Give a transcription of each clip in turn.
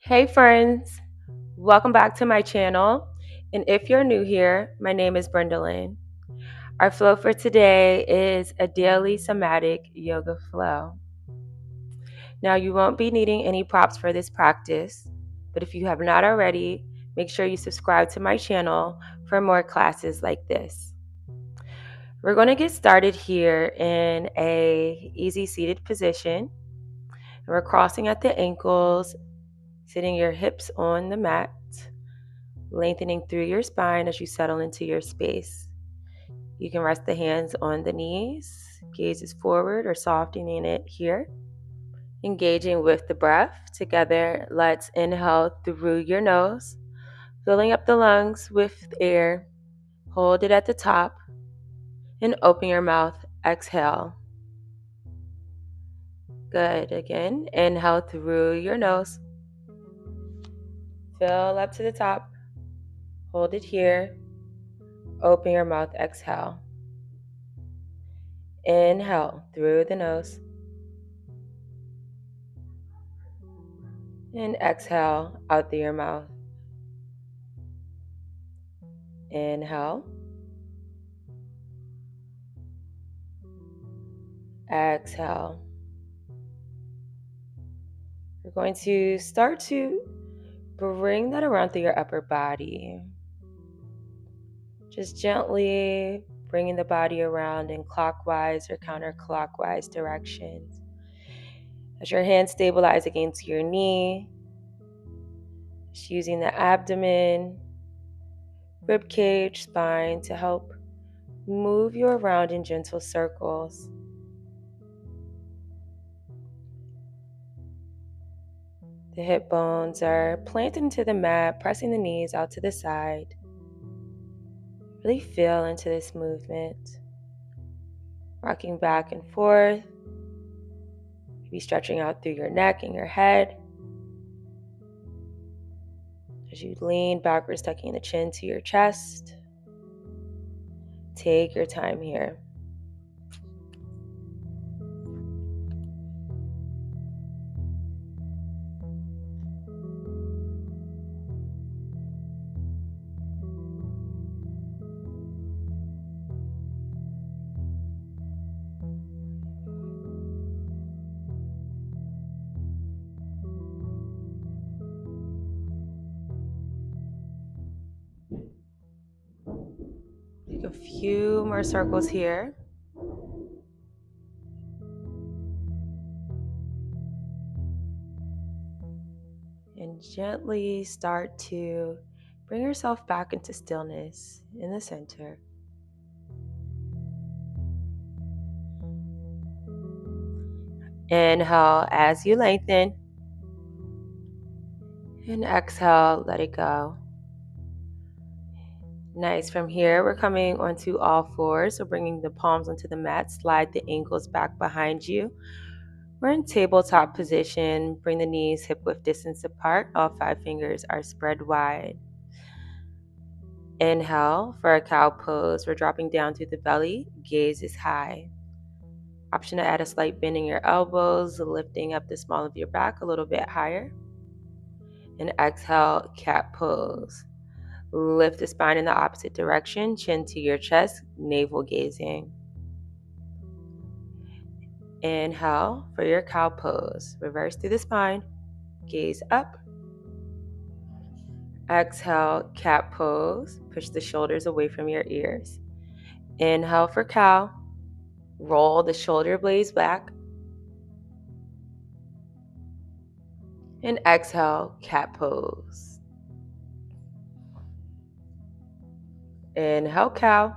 Hey friends, welcome back to my channel. And if you're new here, my name is Brendolyn. Our flow for today is a daily somatic yoga flow. Now, you won't be needing any props for this practice, but if you have not already, make sure you subscribe to my channel for more classes like this. We're going to get started here in a easy seated position. We're crossing at the ankles, sitting your hips on the mat, lengthening through your spine as you settle into your space. You can rest the hands on the knees, gazes forward or softening it here. Engaging with the breath. Together, let's inhale through your nose, filling up the lungs with air. Hold it at the top and open your mouth. Exhale. Good. Again, inhale through your nose. Fill up to the top. Hold it here. Open your mouth. Exhale. Inhale through the nose. And exhale out through your mouth. Inhale. Exhale. You're going to start to bring that around through your upper body. Just gently bringing the body around in clockwise or counterclockwise directions. As your hands stabilize against your knee, just using the abdomen, rib cage, spine to help move you around in gentle circles. The hip bones are planted into the mat, pressing the knees out to the side. Really feel into this movement. Rocking back and forth. Maybe stretching out through your neck and your head. As you lean backwards, tucking the chin to your chest. Take your time here. Take a few more circles here. And gently start to bring yourself back into stillness in the center. Inhale as you lengthen. And exhale, let it go. Nice. From here, we're coming onto all fours. So bringing the palms onto the mat, slide the ankles back behind you. We're in tabletop position. Bring the knees hip width distance apart. All 5 fingers are spread wide. Inhale for a cow pose. We're dropping down to the belly. Gaze is high. Option to add a slight bend in your elbows, lifting up the small of your back a little bit higher. And exhale, cat pose. Lift the spine in the opposite direction, chin to your chest, navel gazing. Inhale for your cow pose. Reverse through the spine, gaze up. Exhale, cat pose. Push the shoulders away from your ears. Inhale for cow. Roll the shoulder blades back. And exhale, cat pose. Inhale, cow.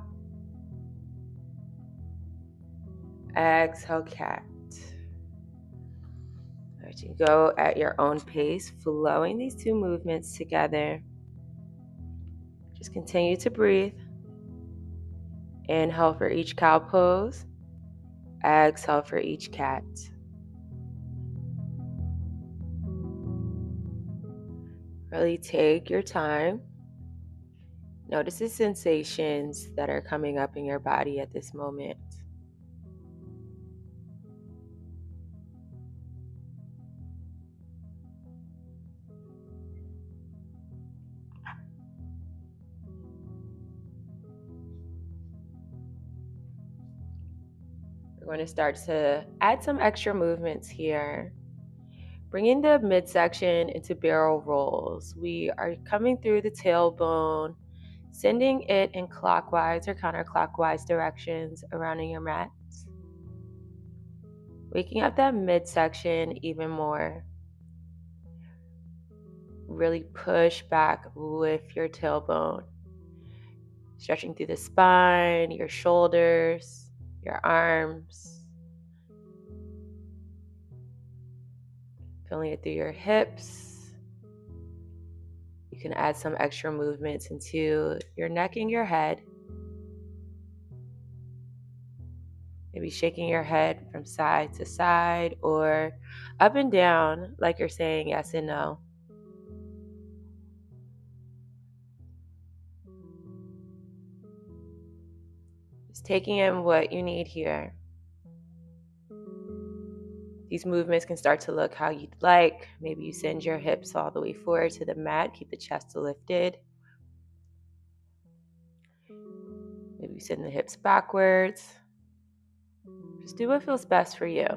Exhale, cat. Let you go at your own pace, flowing these 2 movements together. Just continue to breathe. Inhale for each cow pose. Exhale for each cat. Really take your time. Notice the sensations that are coming up in your body at this moment. going to start to add some extra movements here. Bringing the midsection into barrel rolls. We are coming through the tailbone, sending it in clockwise or counterclockwise directions around your mat. Waking up that midsection even more. Really push back with your tailbone. Stretching through the spine, your shoulders, your arms. Feeling it through your hips. You can add some extra movements into your neck and your head. Maybe shaking your head from side to side or up and down like you're saying yes and no. Just taking in what you need here. These movements can start to look how you'd like. Maybe you send your hips all the way forward to the mat. Keep the chest lifted. Maybe you send the hips backwards. Just do what feels best for you.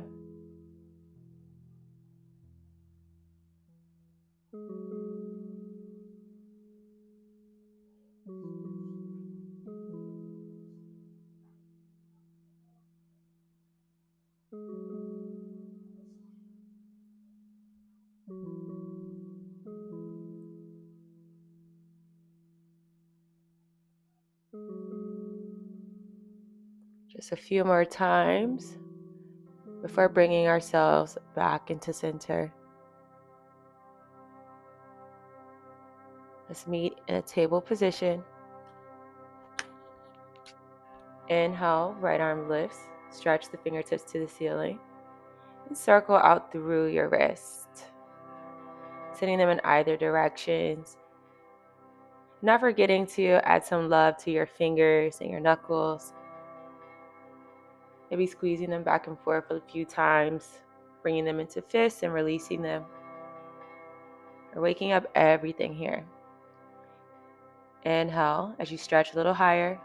Just a few more times before bringing ourselves back into center. Let's meet in a table position. Inhale, right arm lifts. Stretch the fingertips to the ceiling. And circle out through your wrist. Sending them in either directions. Not forgetting to add some love to your fingers and your knuckles. Maybe squeezing them back and forth a few times. Bringing them into fists and releasing them. We're waking up everything here. Inhale as you stretch a little higher.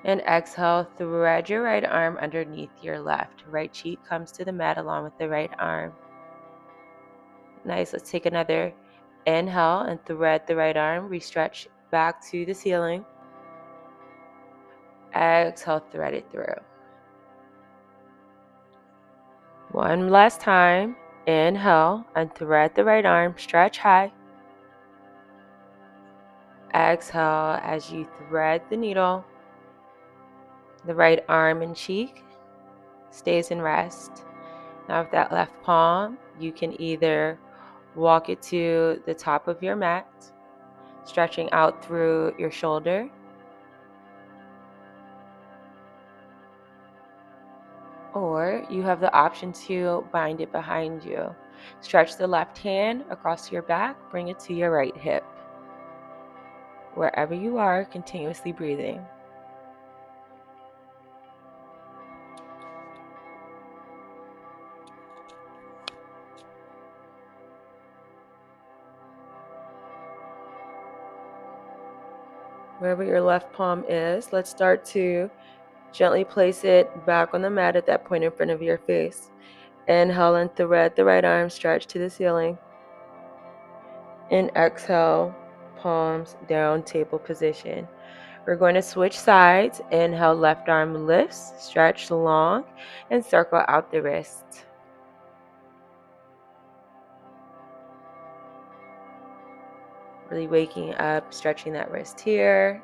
And exhale, thread your right arm underneath your left. Right cheek comes to the mat along with the right arm. Nice. Let's take another inhale and thread the right arm. Restretch back to the ceiling. Exhale, thread it through. One last time. Inhale and thread the right arm. Stretch high. Exhale as you thread the needle. The right arm and cheek stays in rest. Now with that left palm, you can either walk it to the top of your mat, stretching out through your shoulder, or you have the option to bind it behind you. Stretch the left hand across your back, bring it to your right hip. Wherever you are, continuously breathing. Wherever your left palm is, let's start to gently place it back on the mat at that point in front of your face. Inhale and thread the right arm, stretch to the ceiling. And exhale, palms down, table position. We're going to switch sides. Inhale, left arm lifts, stretch long, and circle out the wrist. Really waking up, stretching that wrist here,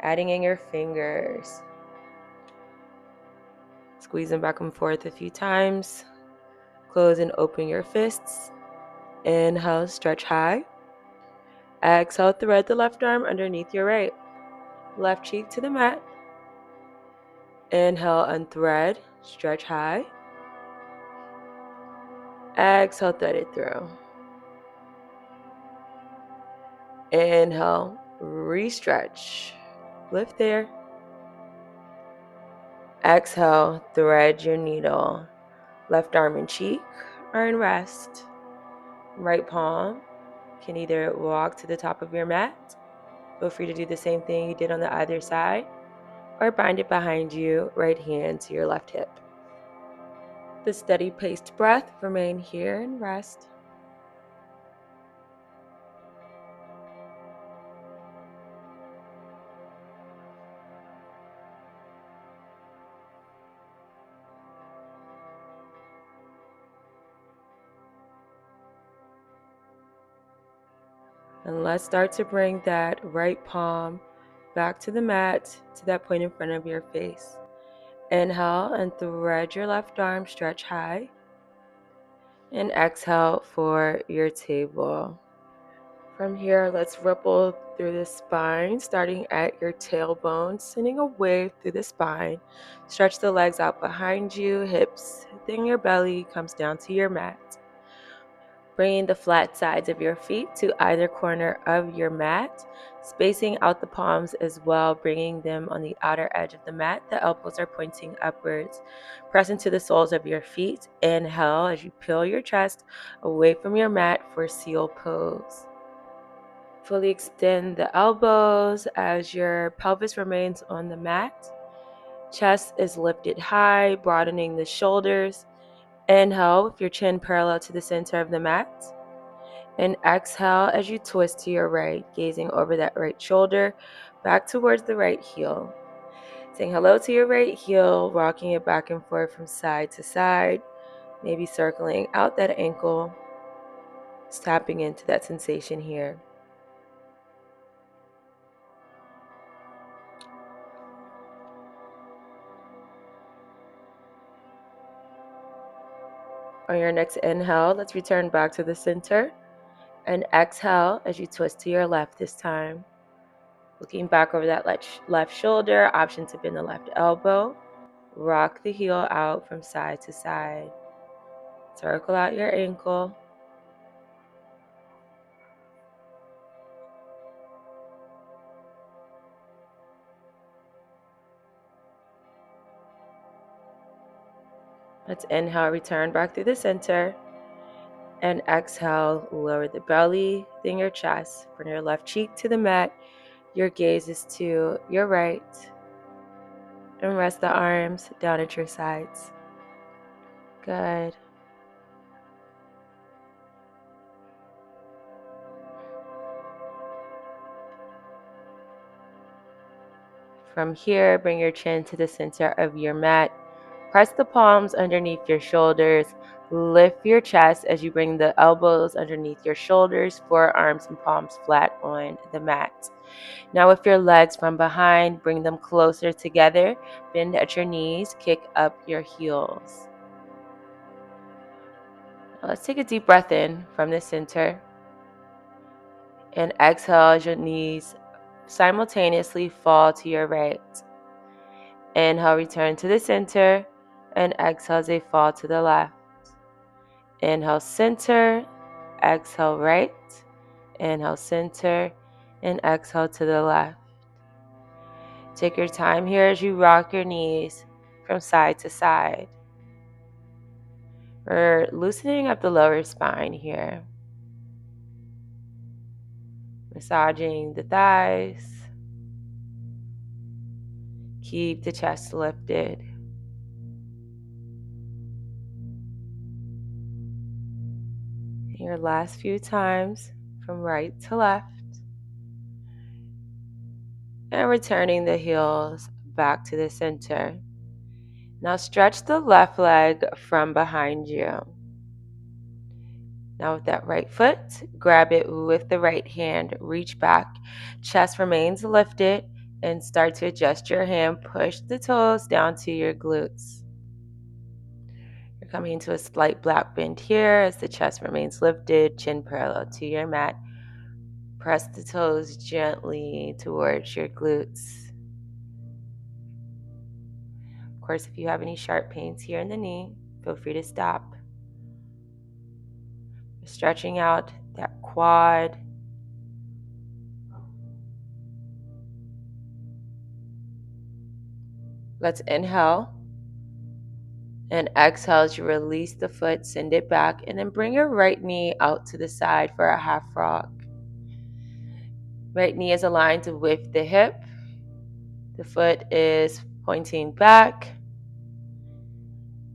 adding in your fingers. Squeeze them back and forth a few times. Close and open your fists. Inhale, stretch high. Exhale, thread the left arm underneath your right. Left cheek to the mat. Inhale, unthread, stretch high. Exhale, thread it through. Inhale, re-stretch. Lift there. Exhale, thread your needle. Left arm and cheek are in rest. Right palm can either walk to the top of your mat. Feel free to do the same thing you did on the other side. or bind it behind you, right hand to your left hip. The steady paced breath, remain here and rest. And let's start to bring that right palm back to the mat, to that point in front of your face. Inhale and thread your left arm, stretch high. And exhale for your table. From here, let's ripple through the spine, starting at your tailbone, sending a wave through the spine. Stretch the legs out behind you, hips, then your belly comes down to your mat. Bringing the flat sides of your feet to either corner of your mat, spacing out the palms as well, bringing them on the outer edge of the mat. The elbows are pointing upwards. Press into the soles of your feet. Inhale as you peel your chest away from your mat for seal pose. Fully extend the elbows as your pelvis remains on the mat. Chest is lifted high, broadening the shoulders. Inhale with your chin parallel to the center of the mat. And exhale as you twist to your right, gazing over that right shoulder, back towards the right heel. Saying hello to your right heel, rocking it back and forth from side to side, maybe circling out that ankle, just tapping into that sensation here. On your next inhale, let's return back to the center. And exhale as you twist to your left this time. Looking back over that left shoulder, option to bend the left elbow. Rock the heel out from side to side. Circle out your ankle. Let's inhale, return back through the center. And exhale, lower the belly, then your chest. Bring your left cheek to the mat. Your gaze is to your right. And rest the arms down at your sides. Good. From here, bring your chin to the center of your mat. Press the palms underneath your shoulders. Lift your chest as you bring the elbows underneath your shoulders, forearms and palms flat on the mat. Now with your legs from behind, bring them closer together. Bend at your knees, kick up your heels. Now let's take a deep breath in from the center. And exhale as your knees simultaneously fall to your right. Inhale, return to the center. And exhale as they fall to the left. Inhale, center. Exhale, right. Inhale, center. And exhale to the left. Take your time here as you rock your knees from side to side. We're loosening up the lower spine here. Massaging the thighs. Keep the chest lifted. Your last few times from right to left. And returning the heels back to the center. Now stretch the left leg from behind you. Now with that right foot, grab it with the right hand, reach back, chest remains lifted, and start to adjust your hand. Push the toes down to your glutes. You're coming into a slight back bend here as the chest remains lifted, chin parallel to your mat. Press the toes gently towards your glutes. Of course, if you have any sharp pains here in the knee, feel free to stop. Stretching out that quad. Let's inhale. And exhale as you release the foot, send it back, and then bring your right knee out to the side for a half frog. Right knee is aligned with the hip. The foot is pointing back,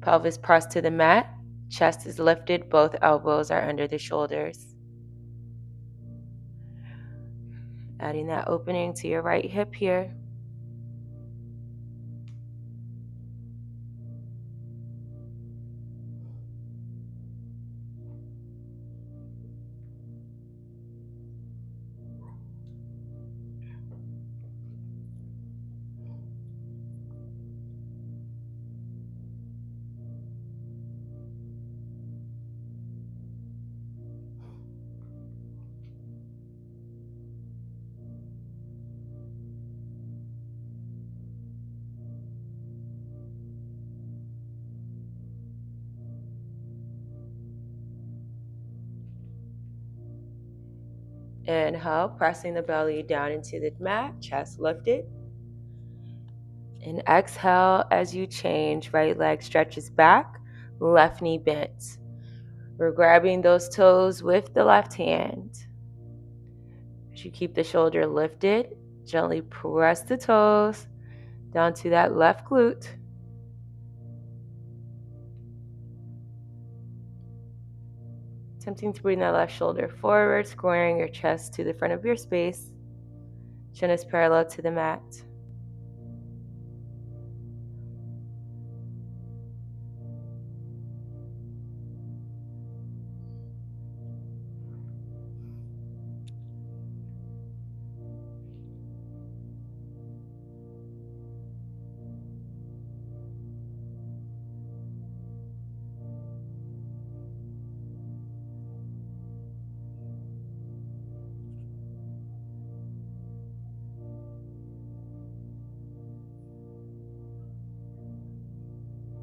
pelvis pressed to the mat, chest is lifted, both elbows are under the shoulders. Adding that opening to your right hip here. Inhale, pressing the belly down into the mat, chest lifted. And exhale as you change, right leg stretches back, left knee bent. We're grabbing those toes with the left hand. As you keep the shoulder lifted, gently press the toes down to that left glute. Attempting to bring that left shoulder forward, squaring your chest to the front of your space. Chin is parallel to the mat.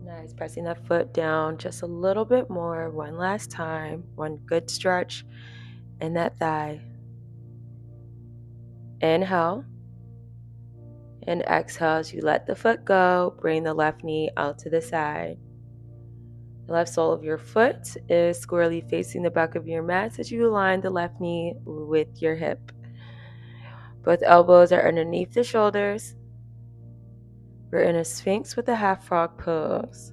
Nice, pressing that foot down just a little bit more. One last time. One good stretch in that thigh. Inhale. And exhale as you let the foot go. Bring the left knee out to the side. The left sole of your foot is squarely facing the back of your mat as you align the left knee with your hip. Both elbows are underneath the shoulders. We're in a sphinx with a half frog pose.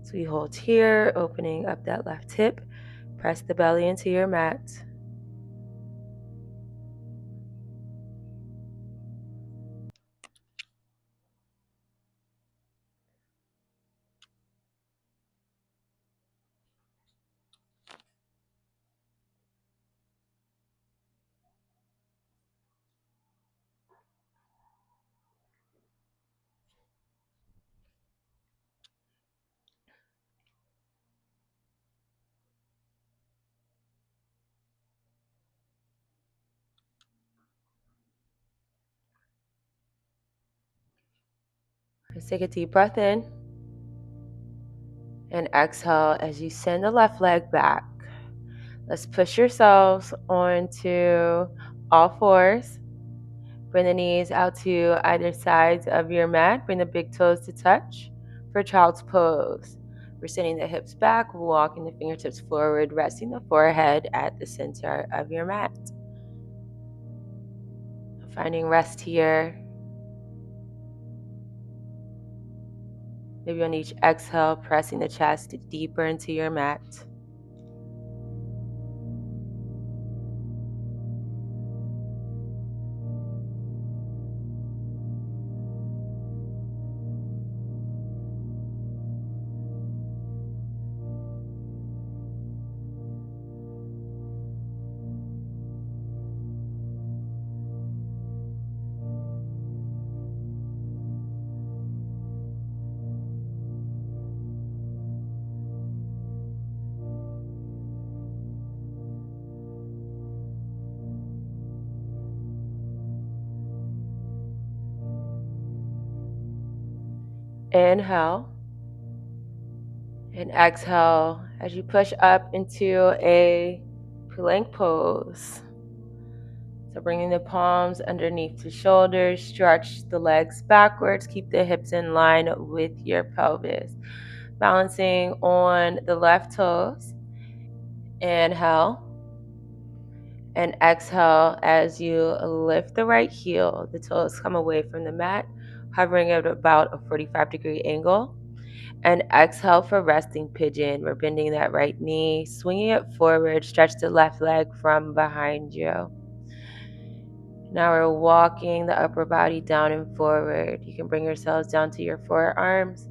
So you hold here, opening up that left hip. Press the belly into your mat. Let's take a deep breath in. And exhale as you send the left leg back. Let's push yourselves onto all fours. Bring the knees out to either sides of your mat. Bring the big toes to touch for child's pose. We're sending the hips back, walking the fingertips forward, resting the forehead at the center of your mat. Finding rest here. Maybe on each exhale, pressing the chest deeper into your mat. Inhale and exhale as you push up into a plank pose. So bringing the palms underneath the shoulders, stretch the legs backwards, keep the hips in line with your pelvis. Balancing on the left toes. Inhale And exhale as you lift the right heel. The toes come away from the mat, hovering at about a 45-degree angle. And exhale for resting pigeon. We're bending that right knee, swinging it forward, stretch the left leg from behind you. Now we're walking the upper body down and forward. You can bring yourselves down to your forearms.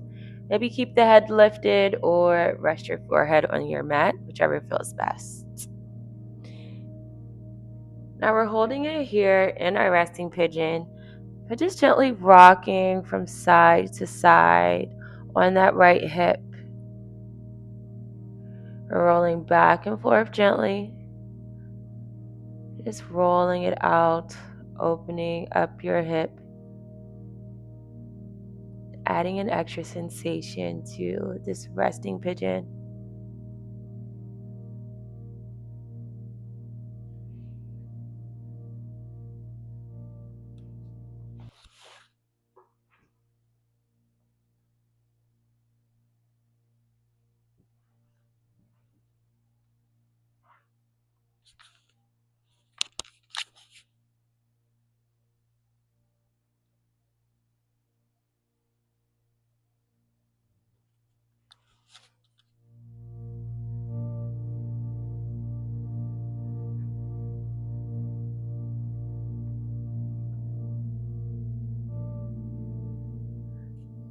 Maybe keep the head lifted or rest your forehead on your mat, whichever feels best. Now we're holding it here in our resting pigeon, but just gently rocking from side to side on that right hip. We're rolling back and forth gently, just rolling it out, opening up your hip, adding an extra sensation to this resting pigeon.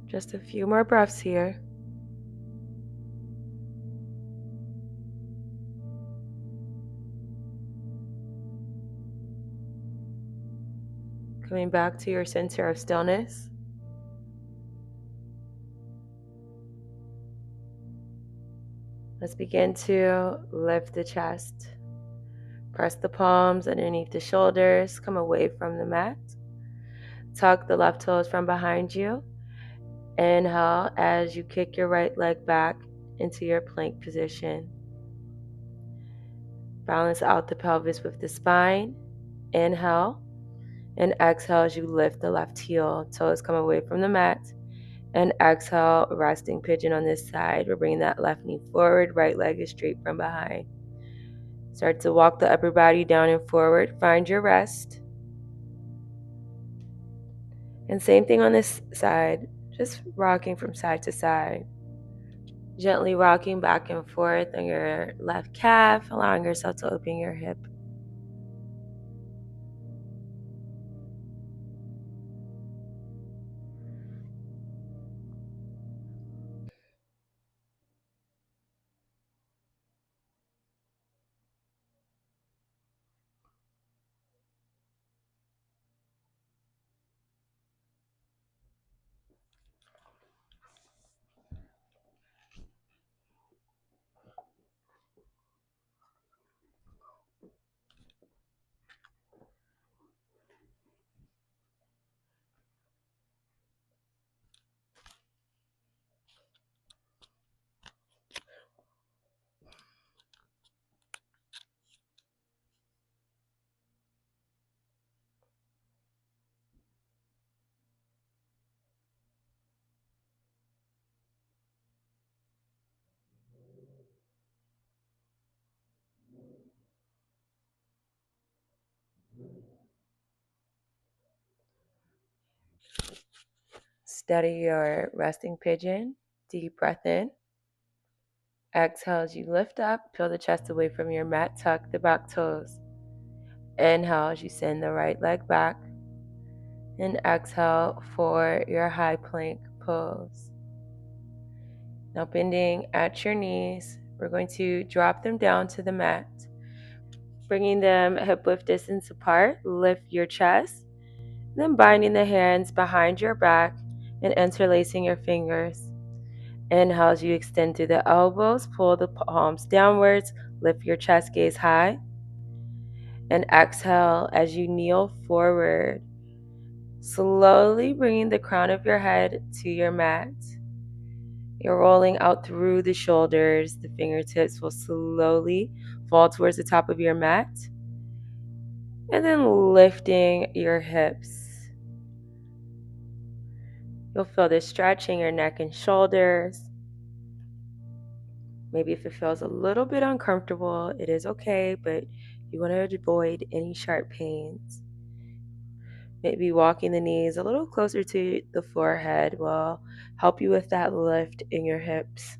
Just a few more breaths here. Coming back to your center of stillness. Let's begin to lift the chest. Press the palms underneath the shoulders. Come away from the mat. Tuck the left toes from behind you. Inhale as you kick your right leg back into your plank position. Balance out the pelvis with the spine. Inhale. And exhale as you lift the left heel. Toes come away from the mat. And exhale, resting pigeon on this side. We're bringing that left knee forward. Right leg is straight from behind. Start to walk the upper body down and forward. Find your rest. And same thing on this side. Just rocking from side to side. Gently rocking back and forth on your left calf, allowing yourself to open your hip. Steady your resting pigeon. Deep breath in. Exhale as you lift up, peel the chest away from your mat, tuck the back toes. Inhale as you send the right leg back. And exhale for your high plank pose. Now bending at your knees, we're going to drop them down to the mat. Bringing them hip width distance apart, lift your chest. Then binding the hands behind your back and interlacing your fingers. Inhale as you extend through the elbows, pull the palms downwards, lift your chest, gaze high. And exhale as you kneel forward, slowly bringing the crown of your head to your mat. You're rolling out through the shoulders. The fingertips will slowly fall towards the top of your mat. And then lifting your hips. You'll feel this stretch in your neck and shoulders. Maybe if it feels a little bit uncomfortable, it is okay, but You want to avoid any sharp pains. Maybe walking the knees a little closer to the forehead will help you with that lift in your hips.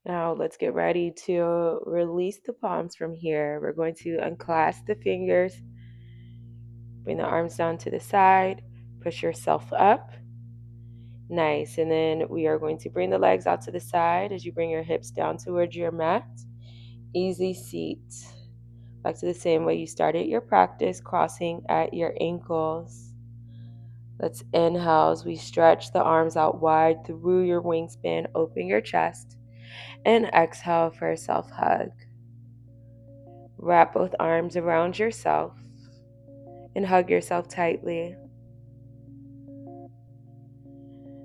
Now let's get ready to release the palms from here. We're going to unclasp the fingers, bring the arms down to the side, push yourself up. Nice. And then we are going to bring the legs out to the side as you bring your hips down towards your mat. Easy seat. Back to the same way you started your practice, crossing at your ankles. Let's inhale as we stretch the arms out wide through your wingspan, open your chest, and exhale for a self hug. Wrap both arms around yourself and hug yourself tightly.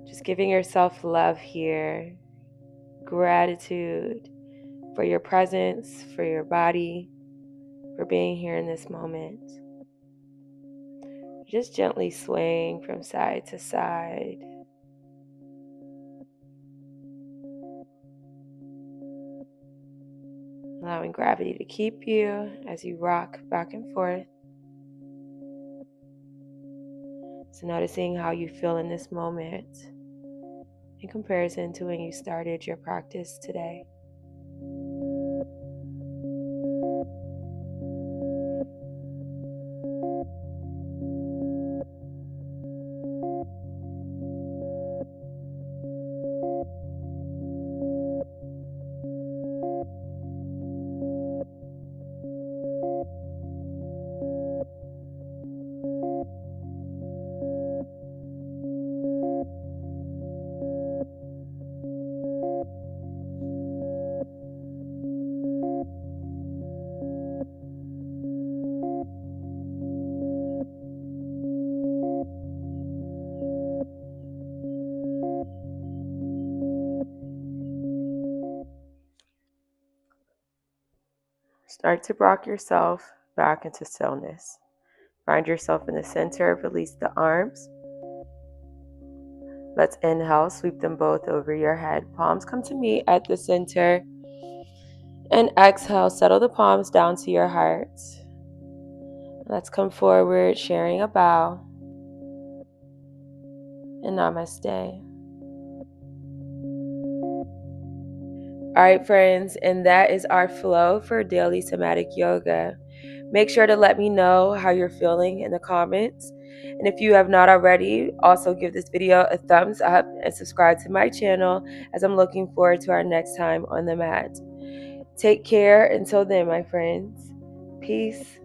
Just giving yourself love here, gratitude for your presence, for your body, for being here in this moment. Just gently swaying from side to side. Allowing gravity to keep you as you rock back and forth. So noticing how you feel in this moment in comparison to when you started your practice today. Start to rock yourself back into stillness. Find yourself in the center, release the arms. Let's inhale, sweep them both over your head. Palms come to meet at the center. And exhale, settle the palms down to your heart. Let's come forward, sharing a bow. And namaste. All right, friends, and that is our flow for daily somatic yoga. Make sure to let me know how you're feeling in the comments. And if you have not already, also give this video a thumbs up and subscribe to my channel as I'm looking forward to our next time on the mat. Take care until then, my friends. Peace.